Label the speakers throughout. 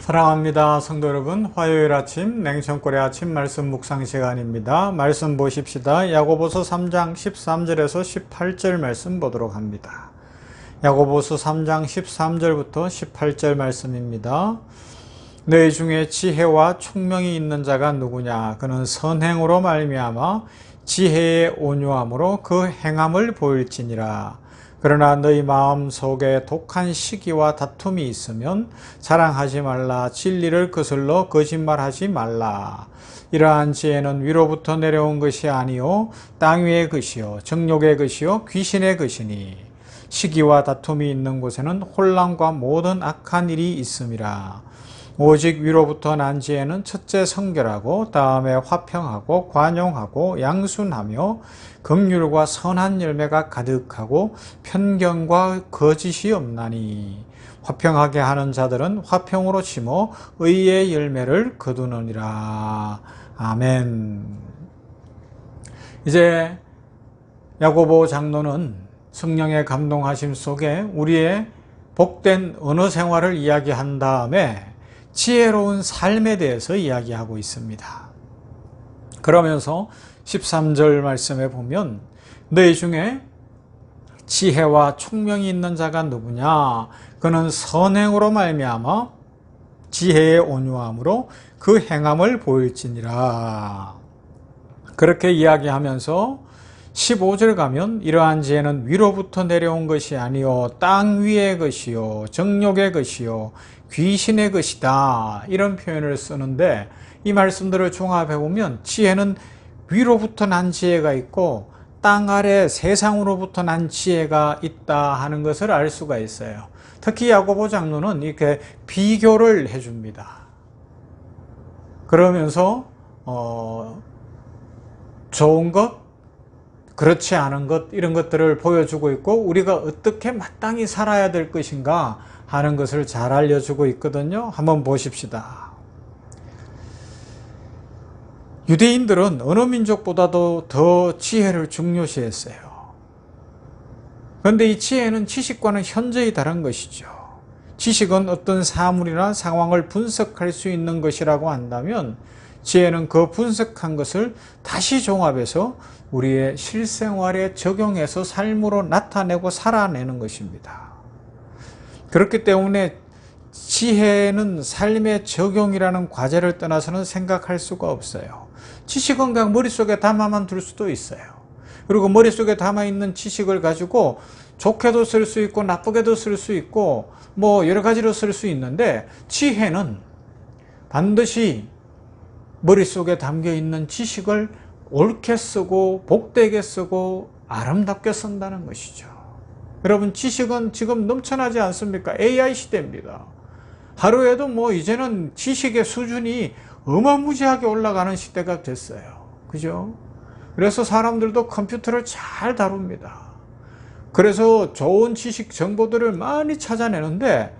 Speaker 1: 사랑합니다. 성도 여러분, 화요일 아침 냉천골의 아침 말씀 묵상 시간입니다. 말씀 보십시다. 야고보서 3장 13절에서 18절 말씀 보도록 합니다. 야고보서 3장 13절부터 18절 말씀입니다. 너희 중에 지혜와 총명이 있는 자가 누구냐? 그는 선행으로 말미암아 지혜의 온유함으로 그 행함을 보일지니라. 그러나 너희 마음 속에 독한 시기와 다툼이 있으면 자랑하지 말라. 진리를 거슬러 거짓말하지 말라. 이러한 지혜는 위로부터 내려온 것이 아니요 땅 위의 것이요 정욕의 것이요 귀신의 것이니 시기와 다툼이 있는 곳에는 혼란과 모든 악한 일이 있음이라. 오직 위로부터 난 지혜는 첫째 성결하고 다음에 화평하고 관용하고 양순하며 긍휼과 선한 열매가 가득하고 편견과 거짓이 없나니 화평하게 하는 자들은 화평으로 심어 의의 열매를 거두느니라. 아멘. 이제 야고보 장로는 성령의 감동하심 속에 우리의 복된 언어 생활을 이야기한 다음에 지혜로운 삶에 대해서 이야기하고 있습니다. 그러면서 13절 말씀에 보면 너희 중에 지혜와 총명이 있는 자가 누구냐? 그는 선행으로 말미암아 지혜의 온유함으로 그 행함을 보일지니라. 그렇게 이야기하면서 15절 가면 이러한 지혜는 위로부터 내려온 것이 아니요 땅 위의 것이요 정욕의 것이요 귀신의 것이다, 이런 표현을 쓰는데 이 말씀들을 종합해 보면 지혜는 위로부터 난 지혜가 있고 땅 아래 세상으로부터 난 지혜가 있다 하는 것을 알 수가 있어요. 특히 야고보 장로는 이렇게 비교를 해줍니다. 그러면서 좋은 것, 그렇지 않은 것, 이런 것들을 보여주고 있고 우리가 어떻게 마땅히 살아야 될 것인가 하는 것을 잘 알려주고 있거든요. 한번 보십시다. 유대인들은 어느 민족보다도 더 지혜를 중요시했어요. 그런데 이 지혜는 지식과는 현저히 다른 것이죠. 지식은 어떤 사물이나 상황을 분석할 수 있는 것이라고 한다면 지혜는 그 분석한 것을 다시 종합해서 우리의 실생활에 적용해서 삶으로 나타내고 살아내는 것입니다. 그렇기 때문에 지혜는 삶의 적용이라는 과제를 떠나서는 생각할 수가 없어요. 지식은 그냥 머릿속에 담아만 둘 수도 있어요. 그리고 머릿속에 담아있는 지식을 가지고 좋게도 쓸 수 있고 나쁘게도 쓸 수 있고 뭐 여러 가지로 쓸 수 있는데 지혜는 반드시 머릿속에 담겨있는 지식을 옳게 쓰고 복되게 쓰고 아름답게 쓴다는 것이죠. 여러분, 지식은 지금 넘쳐나지 않습니까? AI 시대입니다. 하루에도 뭐 이제는 지식의 수준이 어마무지하게 올라가는 시대가 됐어요. 그죠? 그래서 사람들도 컴퓨터를 잘 다룹니다. 그래서 좋은 지식 정보들을 많이 찾아내는데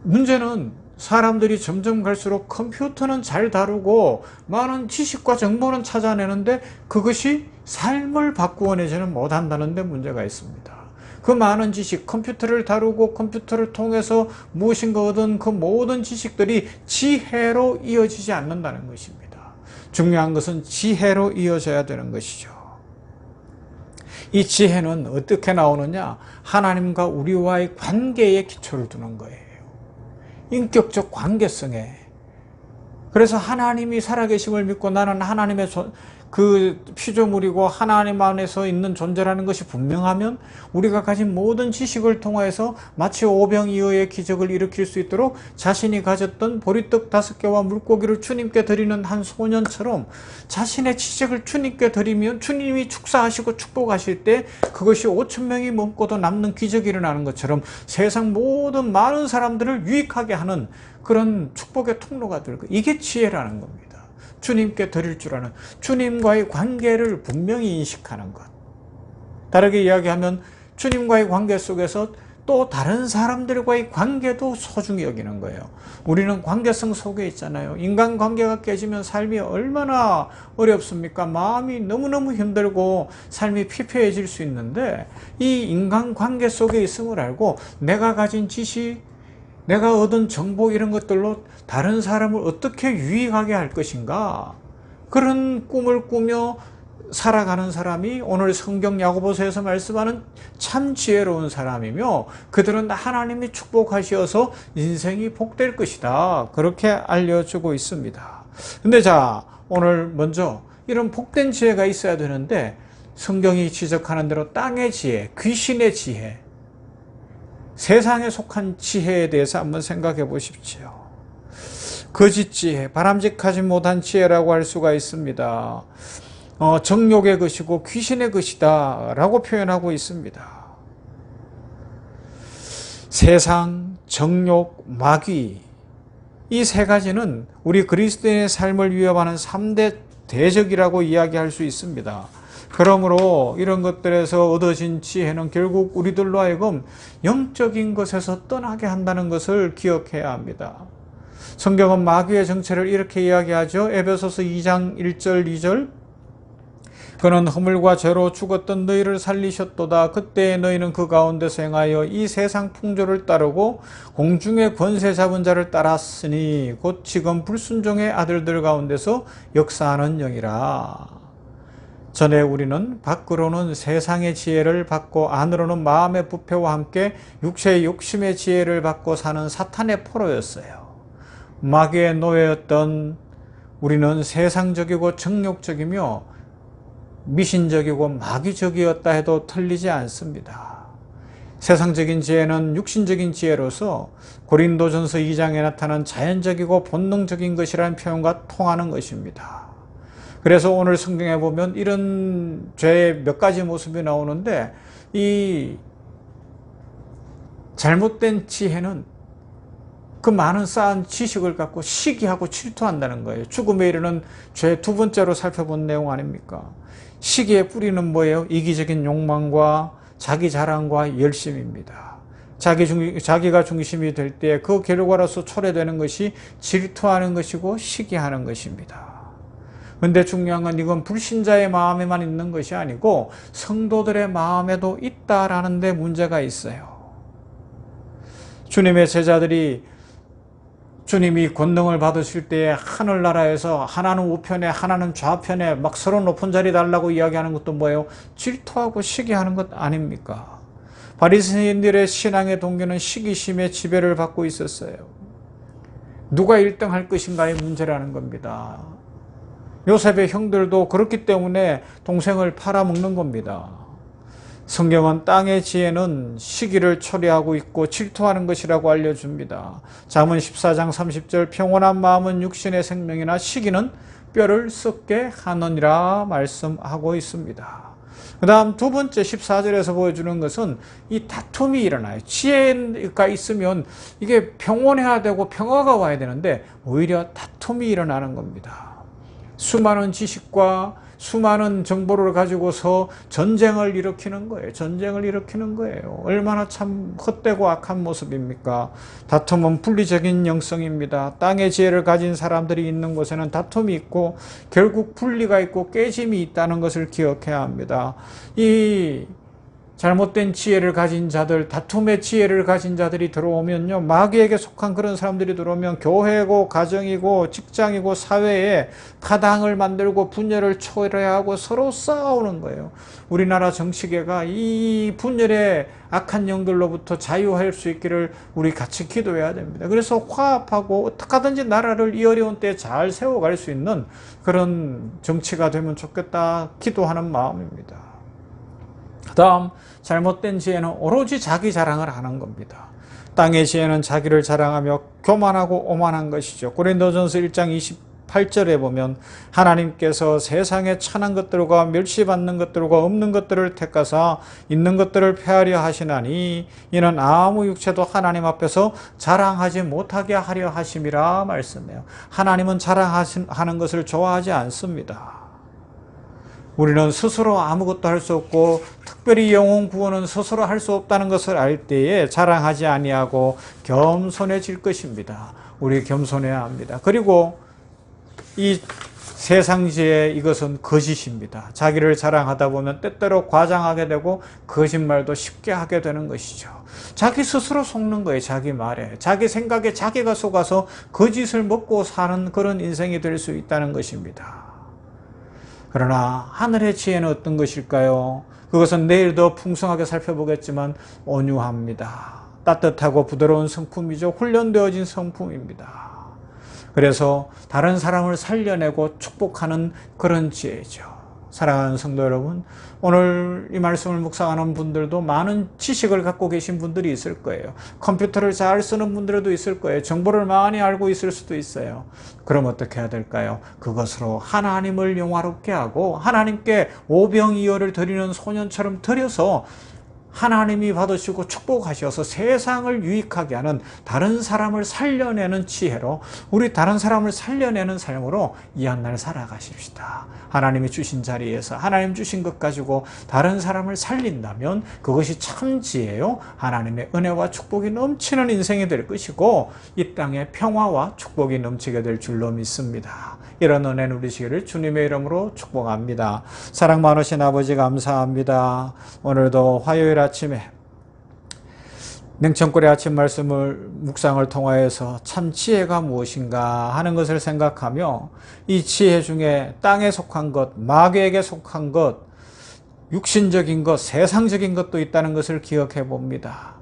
Speaker 1: 문제는 사람들이 점점 갈수록 컴퓨터는 잘 다루고 많은 지식과 정보는 찾아내는데 그것이 삶을 바꾸어내지는 못한다는 데 문제가 있습니다. 그 많은 지식, 컴퓨터를 다루고 컴퓨터를 통해서 무엇인가 얻은 그 모든 지식들이 지혜로 이어지지 않는다는 것입니다. 중요한 것은 지혜로 이어져야 되는 것이죠. 이 지혜는 어떻게 나오느냐? 하나님과 우리와의 관계에 기초를 두는 거예요. 인격적 관계성에. 그래서 하나님이 살아계심을 믿고 나는 하나님의 그 피조물이고 하나님 안에서 있는 존재라는 것이 분명하면 우리가 가진 모든 지식을 통해서 마치 오병이어의 기적을 일으킬 수 있도록 자신이 가졌던 보리떡 5개와 물고기를 주님께 드리는 한 소년처럼 자신의 지식을 주님께 드리면 주님이 축사하시고 축복하실 때 그것이 5,000명이 넘고도 남는 기적이 일어나는 것처럼 세상 모든 많은 사람들을 유익하게 하는 그런 축복의 통로가 될 것. 이게 지혜라는 겁니다. 주님께 드릴 줄 아는 주님과의 관계를 분명히 인식하는 것. 다르게 이야기하면 주님과의 관계 속에서 또 다른 사람들과의 관계도 소중히 여기는 거예요. 우리는 관계성 속에 있잖아요. 인간관계가 깨지면 삶이 얼마나 어렵습니까? 마음이 너무너무 힘들고 삶이 피폐해질 수 있는데 이 인간관계 속에 있음을 알고 내가 가진 지식, 내가 얻은 정보 이런 것들로 다른 사람을 어떻게 유익하게 할 것인가? 그런 꿈을 꾸며 살아가는 사람이 오늘 성경 야고보서에서 말씀하는 참 지혜로운 사람이며 그들은 하나님이 축복하시어서 인생이 복될 것이다. 그렇게 알려주고 있습니다. 근데 자, 오늘 먼저 이런 복된 지혜가 있어야 되는데 성경이 지적하는 대로 땅의 지혜, 귀신의 지혜, 세상에 속한 지혜에 대해서 한번 생각해 보십시오. 거짓 지혜, 바람직하지 못한 지혜라고 할 수가 있습니다. 정욕의 것이고 귀신의 것이다 라고 표현하고 있습니다. 세상, 정욕, 마귀, 이 세 가지는 우리 그리스도인의 삶을 위협하는 3대 대적이라고 이야기할 수 있습니다. 그러므로 이런 것들에서 얻어진 지혜는 결국 우리들로 하여금 영적인 것에서 떠나게 한다는 것을 기억해야 합니다. 성경은 마귀의 정체를 이렇게 이야기하죠. 에베소서 2장 1절 2절 그는 허물과 죄로 죽었던 너희를 살리셨도다. 그때 너희는 그 가운데서 행하여 이 세상 풍조를 따르고 공중의 권세 잡은 자를 따랐으니 곧 지금 불순종의 아들들 가운데서 역사하는 영이라. 전에 우리는 밖으로는 세상의 지혜를 받고 안으로는 마음의 부패와 함께 육체의 욕심의 지혜를 받고 사는 사탄의 포로였어요. 마귀의 노예였던 우리는 세상적이고 정욕적이며 미신적이고 마귀적이었다 해도 틀리지 않습니다. 세상적인 지혜는 육신적인 지혜로서 고린도전서 2장에 나타난 자연적이고 본능적인 것이라는 표현과 통하는 것입니다. 그래서 오늘 성경에 보면 이런 죄의 몇 가지 모습이 나오는데 이 잘못된 지혜는 그 많은 쌓은 지식을 갖고 시기하고 질투한다는 거예요. 죽음에 이르는 죄 두 번째로 살펴본 내용 아닙니까? 시기의 뿌리는 뭐예요? 이기적인 욕망과 자기 자랑과 열심입니다. 자기가 중심이 될 때 그 결과로서 초래되는 것이 질투하는 것이고 시기하는 것입니다. 그런데 중요한 건 이건 불신자의 마음에만 있는 것이 아니고 성도들의 마음에도 있다라는 데 문제가 있어요. 주님의 제자들이 주님이 권능을 받으실 때에 하늘나라에서 하나는 우편에 하나는 좌편에 막 서로 높은 자리 달라고 이야기하는 것도 뭐예요? 질투하고 시기하는 것 아닙니까? 바리새인들의 신앙의 동기는 시기심의 지배를 받고 있었어요. 누가 1등 할 것인가의 문제라는 겁니다. 요셉의 형들도 그렇기 때문에 동생을 팔아먹는 겁니다. 성경은 땅의 지혜는 시기를 초래하고 있고 질투하는 것이라고 알려줍니다. 잠언 14장 30절 평온한 마음은 육신의 생명이나 시기는 뼈를 썩게 하느니라 말씀하고 있습니다. 그 다음 두 번째 14절에서 보여주는 것은 이 다툼이 일어나요. 지혜가 있으면 이게 평온해야 되고 평화가 와야 되는데 오히려 다툼이 일어나는 겁니다. 수많은 지식과 수많은 정보를 가지고서 전쟁을 일으키는 거예요. 전쟁을 일으키는 거예요. 얼마나 참 헛되고 악한 모습입니까? 다툼은 분리적인 영성입니다. 땅의 지혜를 가진 사람들이 있는 곳에는 다툼이 있고 결국 분리가 있고 깨짐이 있다는 것을 기억해야 합니다. 이 잘못된 지혜를 가진 자들, 다툼의 지혜를 가진 자들이 들어오면요, 마귀에게 속한 그런 사람들이 들어오면 교회고 가정이고 직장이고 사회에 파당을 만들고 분열을 초래하고 서로 싸우는 거예요. 우리나라 정치계가 이 분열의 악한 영들로부터 자유할 수 있기를 우리 같이 기도해야 됩니다. 그래서 화합하고 어떻게 하든지 나라를 이 어려운 때에 잘 세워갈 수 있는 그런 정치가 되면 좋겠다 기도하는 마음입니다. 그 다음 잘못된 지혜는 오로지 자기 자랑을 하는 겁니다. 땅의 지혜는 자기를 자랑하며 교만하고 오만한 것이죠. 고린도전서 1장 28절에 보면 하나님께서 세상에 천한 것들과 멸시받는 것들과 없는 것들을 택하사 있는 것들을 폐하려 하시나니 이는 아무 육체도 하나님 앞에서 자랑하지 못하게 하려 하심이라 말씀해요. 하나님은 자랑하는 것을 좋아하지 않습니다. 우리는 스스로 아무것도 할 수 없고 특별히 영혼 구원은 스스로 할 수 없다는 것을 알 때에 자랑하지 아니하고 겸손해질 것입니다. 우리 겸손해야 합니다. 그리고 이 세상지혜 이것은 거짓입니다. 자기를 자랑하다 보면 때때로 과장하게 되고 거짓말도 쉽게 하게 되는 것이죠. 자기 스스로 속는 거예요. 자기 말에. 자기 생각에 자기가 속아서 거짓을 먹고 사는 그런 인생이 될 수 있다는 것입니다. 그러나 하늘의 지혜는 어떤 것일까요? 그것은 내일 더 풍성하게 살펴보겠지만 온유합니다. 따뜻하고 부드러운 성품이죠. 훈련되어진 성품입니다. 그래서 다른 사람을 살려내고 축복하는 그런 지혜죠. 사랑하는 성도 여러분, 오늘 이 말씀을 묵상하는 분들도 많은 지식을 갖고 계신 분들이 있을 거예요. 컴퓨터를 잘 쓰는 분들도 있을 거예요. 정보를 많이 알고 있을 수도 있어요. 그럼 어떻게 해야 될까요? 그것으로 하나님을 영화롭게 하고 하나님께 오병이어를 드리는 소년처럼 드려서 하나님이 받으시고 축복하셔서 세상을 유익하게 하는, 다른 사람을 살려내는 지혜로, 우리 다른 사람을 살려내는 삶으로 이 한 날 살아가십시다. 하나님이 주신 자리에서 하나님 주신 것 가지고 다른 사람을 살린다면 그것이 참 지혜요, 하나님의 은혜와 축복이 넘치는 인생이 될 것이고 이 땅에 평화와 축복이 넘치게 될 줄로 믿습니다. 이런 은혜 누리시기를 주님의 이름으로 축복합니다. 사랑 많으신 아버지 감사합니다. 오늘도 화요일 아침에 냉천골의 아침 말씀을 묵상을 통하여서 참 지혜가 무엇인가 하는 것을 생각하며 이 지혜 중에 땅에 속한 것, 마귀에게 속한 것, 육신적인 것, 세상적인 것도 있다는 것을 기억해 봅니다.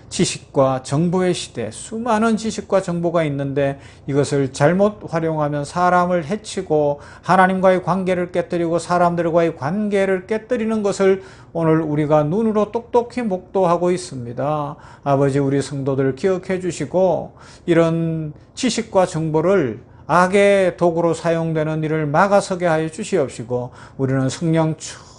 Speaker 1: 지식과 정보의 시대, 수많은 지식과 정보가 있는데 이것을 잘못 활용하면 사람을 해치고 하나님과의 관계를 깨뜨리고 사람들과의 관계를 깨뜨리는 것을 오늘 우리가 눈으로 똑똑히 목도하고 있습니다. 아버지, 우리 성도들 기억해 주시고 이런 지식과 정보를 악의 도구로 사용되는 일을 막아서게 하여 주시옵시고 우리는 성령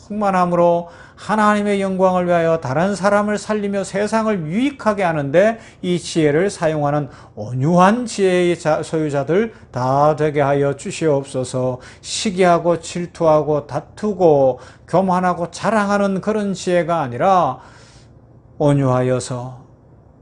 Speaker 1: 충만함으로 하나님의 영광을 위하여 다른 사람을 살리며 세상을 유익하게 하는데 이 지혜를 사용하는 온유한 지혜의 소유자들 다 되게 하여 주시옵소서. 시기하고 질투하고 다투고 교만하고 자랑하는 그런 지혜가 아니라 온유하여서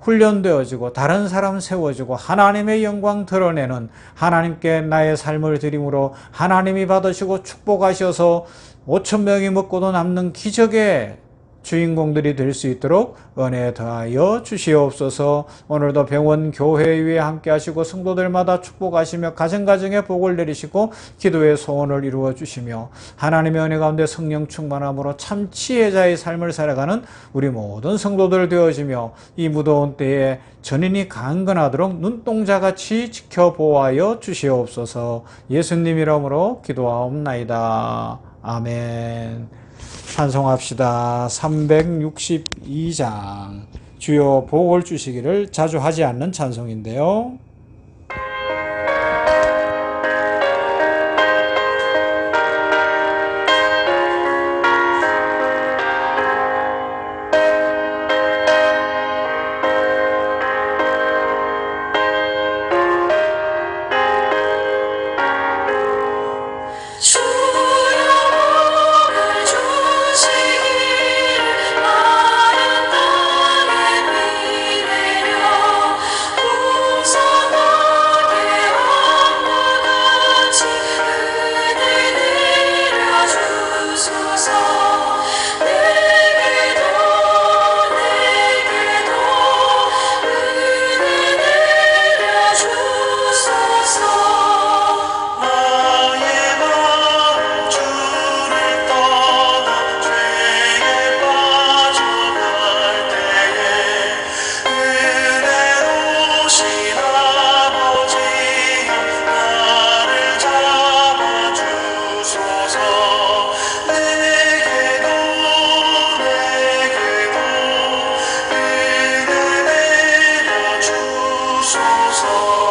Speaker 1: 훈련되어지고 다른 사람 세워지고 하나님의 영광 드러내는, 하나님께 나의 삶을 드림으로 하나님이 받으시고 축복하셔서 5,000명이 먹고도 남는 기적의 주인공들이 될 수 있도록 은혜 더하여 주시옵소서. 오늘도 병원 교회 위에 함께 하시고 성도들마다 축복하시며 가정가정에 복을 내리시고 기도의 소원을 이루어 주시며 하나님의 은혜 가운데 성령 충만함으로 참 지혜자의 삶을 살아가는 우리 모든 성도들 되어지며 이 무더운 때에 전인이 강건하도록 눈동자같이 지켜보아여 주시옵소서. 예수님 이름으로 기도하옵나이다. 아멘. 찬송합시다. 362장 주여 복을 주시기를 자주 하지 않는 찬송인데요.
Speaker 2: 주소서.